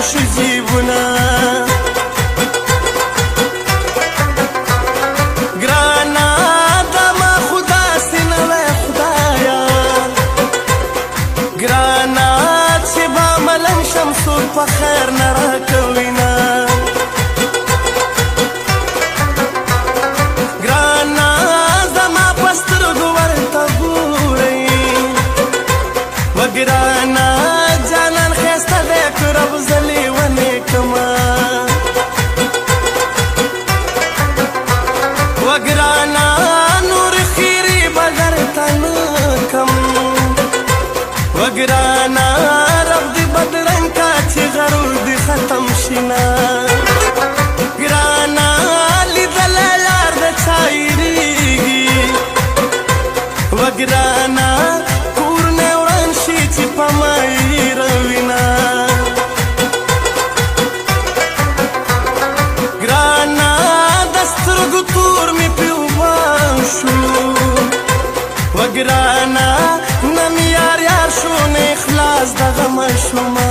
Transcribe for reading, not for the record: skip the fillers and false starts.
شو جیبونه ګرانه دا ما خو داسې نه وی خدایه ګرانه چې به ملنګ شم څوک په خیر نه راکوینه ګرانه زما په سترګو ورته ګورئ وګرانه جانان ښایسته دی که رب زه لیونې کړمه وګرانه نور خیرې به درته نه کم وګرانه رب دې بدرنګ کا چې غرور دې ختم شینه ګرانه لیدلی یار د چا هېرېږي وګرانه کور نه وران شي چې په ما هېروینه ګرانه د سترګو تور مې پرې وبام شو وګرانه نه مې یار یار شو نه اخلاص د غمه شومه